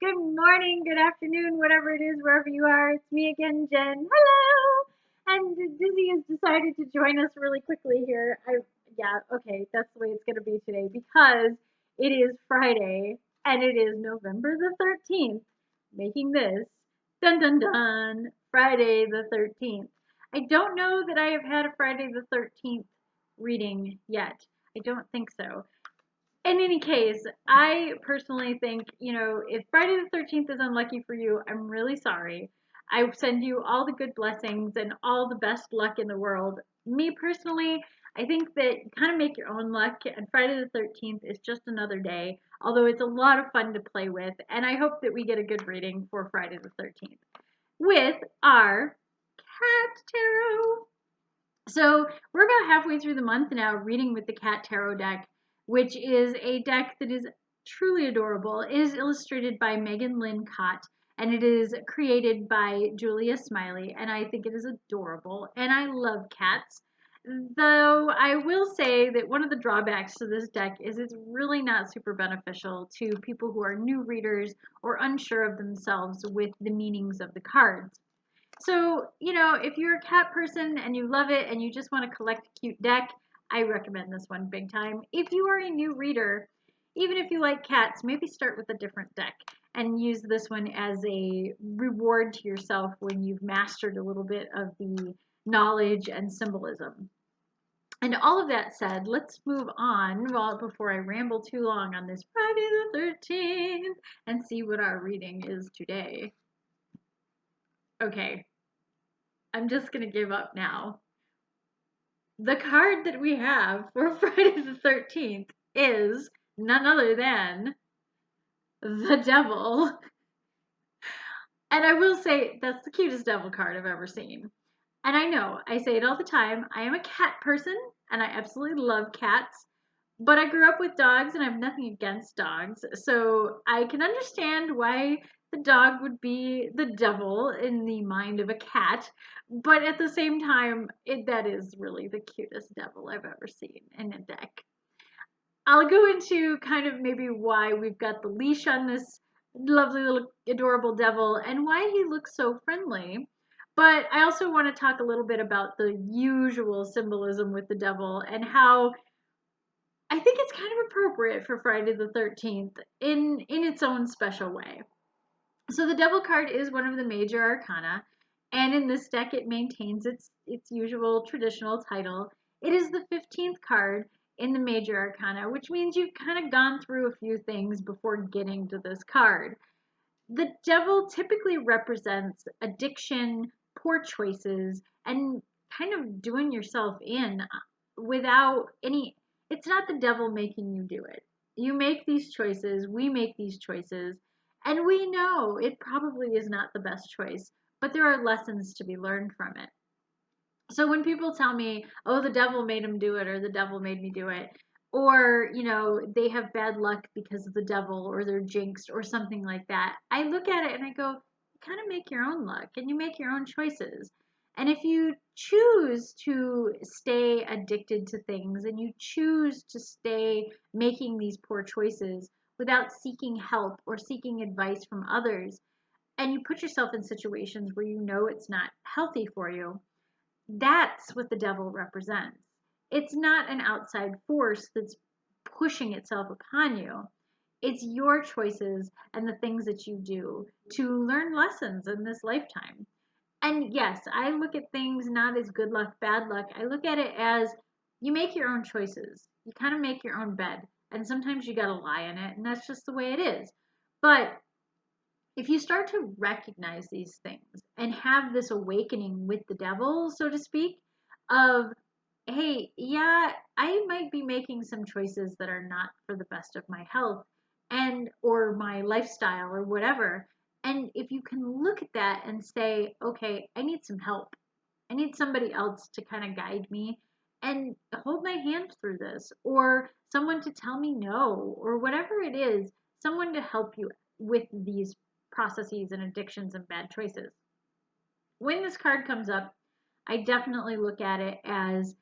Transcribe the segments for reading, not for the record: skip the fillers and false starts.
good morning, good afternoon, whatever it is, wherever you are. It's me again, Jen. Hello! And Dizzy has decided to join us really quickly here. Okay, that's the way it's going to be today because it is Friday and it is November the 13th, making this, dun dun dun, Friday the 13th. I don't know that I have had a Friday the 13th reading yet. I don't think so. In any case, I personally think, if Friday the 13th is unlucky for you, I'm really sorry. I send you all the good blessings and all the best luck in the world. Me personally, I think that you kind of make your own luck, and Friday the 13th is just another day, although it's a lot of fun to play with, and I hope that we get a good reading for Friday the 13th with our Cat Tarot. So we're about halfway through the month now reading with the Cat Tarot deck, which is a deck that is truly adorable. It is illustrated by Megan Lynn Cott, and it is created by Julia Smiley, and I think it is adorable, and I love cats. Though I will say that one of the drawbacks to this deck is it's really not super beneficial to people who are new readers or unsure of themselves with the meanings of the cards. So, if you're a cat person and you love it and you just want to collect a cute deck, I recommend this one big time. If you are a new reader, even if you like cats, maybe start with a different deck and use this one as a reward to yourself when you've mastered a little bit of the knowledge and symbolism. And all of that said, let's move on before I ramble too long on this Friday the 13th and see what our reading is today. Okay, I'm just going to give up now. The card that we have for Friday the 13th is none other than the Devil. And I will say that's the cutest devil card I've ever seen. And I know, I say it all the time, I am a cat person and I absolutely love cats. But I grew up with dogs and I have nothing against dogs. So I can understand why the dog would be the devil in the mind of a cat. But at the same time, that is really the cutest devil I've ever seen in a deck. I'll go into kind of maybe why we've got the leash on this lovely little adorable devil and why he looks so friendly. But I also want to talk a little bit about the usual symbolism with the devil and how I think it's kind of appropriate for Friday the 13th in its own special way. So the Devil card is one of the major arcana, and in this deck it maintains its usual traditional title. It is the 15th card in the major arcana, which means you've kind of gone through a few things before getting to this card. The Devil typically represents addiction, poor choices, and kind of doing yourself in without any. It's not the devil making you do it. You make these choices, we make these choices, and we know it probably is not the best choice, but there are lessons to be learned from it. So when people tell me, oh, the devil made him do it, or the devil made me do it, or, they have bad luck because of the devil, or they're jinxed, or something like that, I look at it and I go, you kind of make your own luck and you make your own choices. And if you choose to stay addicted to things and you choose to stay making these poor choices without seeking help or seeking advice from others, and you put yourself in situations where you know it's not healthy for you, that's what the devil represents. It's not an outside force that's pushing itself upon you. It's your choices and the things that you do to learn lessons in this lifetime. And yes, I look at things not as good luck, bad luck. I look at it as you make your own choices. You kind of make your own bed. And sometimes you got to lie in it, and that's just the way it is. But if you start to recognize these things and have this awakening with the devil, so to speak, of, hey, yeah, I might be making some choices that are not for the best of my health and or my lifestyle or whatever. And if you can look at that and say, okay, I need some help. I need somebody else to kind of guide me and hold my hand through this, or someone to tell me no, or whatever it is, someone to help you with these processes and addictions and bad choices. When this card comes up, I definitely look at it as,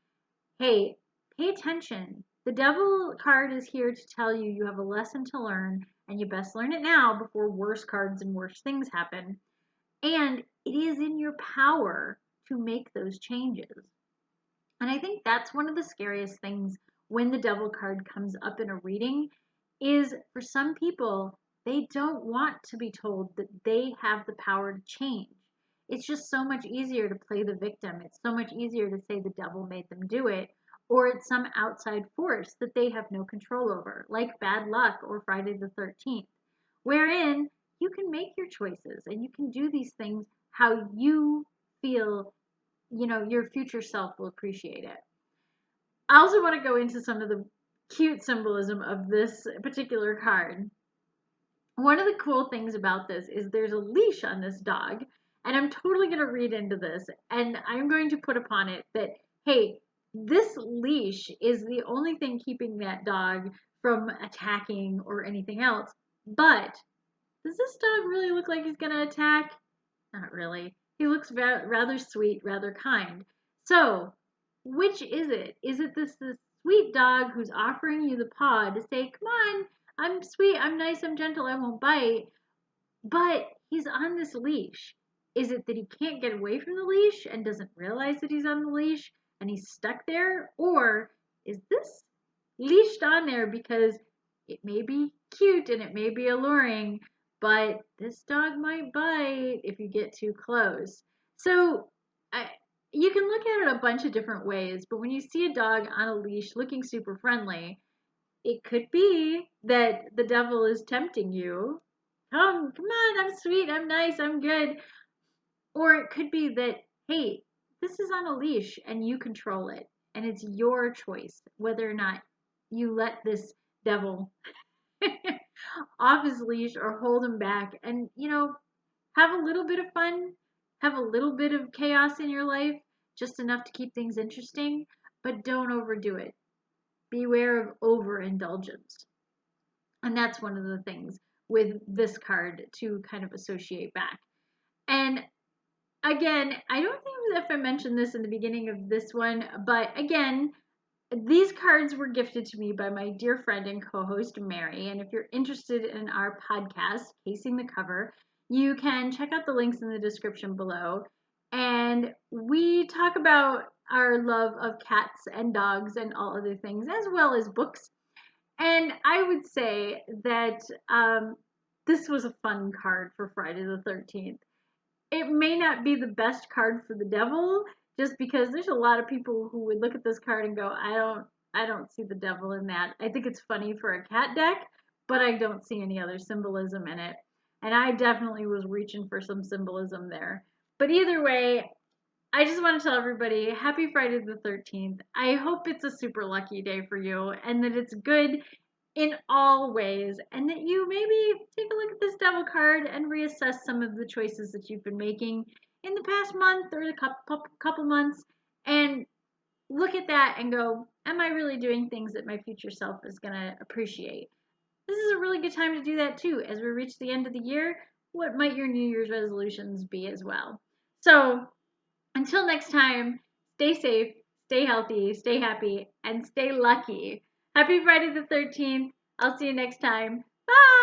hey, pay attention. The devil card is here to tell you you have a lesson to learn and you best learn it now before worse cards and worse things happen. And it is in your power to make those changes. And I think that's one of the scariest things when the devil card comes up in a reading is for some people, they don't want to be told that they have the power to change. It's just so much easier to play the victim. It's so much easier to say the devil made them do it, or it's some outside force that they have no control over, like bad luck or Friday the 13th, wherein you can make your choices and you can do these things how you feel, your future self will appreciate it. I also want to go into some of the cute symbolism of this particular card. One of the cool things about this is there's a leash on this dog, and I'm totally going to read into this, and I'm going to put upon it that, hey, this leash is the only thing keeping that dog from attacking or anything else. But does this dog really look like he's going to attack? Not really. He looks rather sweet, rather kind. So, which is it? Is it this sweet dog who's offering you the paw to say, come on, I'm sweet, I'm nice, I'm gentle, I won't bite, but he's on this leash? Is it that he can't get away from the leash and doesn't realize that he's on the leash and he's stuck there? Or is this leashed on there because it may be cute and it may be alluring, but this dog might bite if you get too close? So you can look at it a bunch of different ways, but when you see a dog on a leash looking super friendly, it could be that the devil is tempting you. Come on, I'm sweet, I'm nice, I'm good. Or it could be that, hey, this is on a leash and you control it. And it's your choice whether or not you let this devil off his leash or hold him back and, have a little bit of fun, have a little bit of chaos in your life, just enough to keep things interesting, but don't overdo it. Beware of overindulgence. And that's one of the things with this card to kind of associate back. And again, I don't think if I mentioned this in the beginning of this one, but again, these cards were gifted to me by my dear friend and co-host Mary. And if you're interested in our podcast, Casing the Cover, you can check out the links in the description below. And we talk about our love of cats and dogs and all other things, as well as books. And I would say that this was a fun card for Friday the 13th. It may not be the best card for the devil, just because there's a lot of people who would look at this card and go, I don't see the devil in that. I think it's funny for a cat deck, but I don't see any other symbolism in it. And I definitely was reaching for some symbolism there. But either way, I just want to tell everybody happy Friday the 13th. I hope it's a super lucky day for you and that it's good in all ways, and that you maybe take a look at this devil card and reassess some of the choices that you've been making in the past month or the couple months, and look at that and go, am I really doing things that my future self is going to appreciate? This is a really good time to do that too. As we reach the end of the year, what might your New Year's resolutions be as well? So until next time, stay safe, stay healthy, stay happy, and stay lucky. Happy Friday the 13th. I'll see you next time. Bye!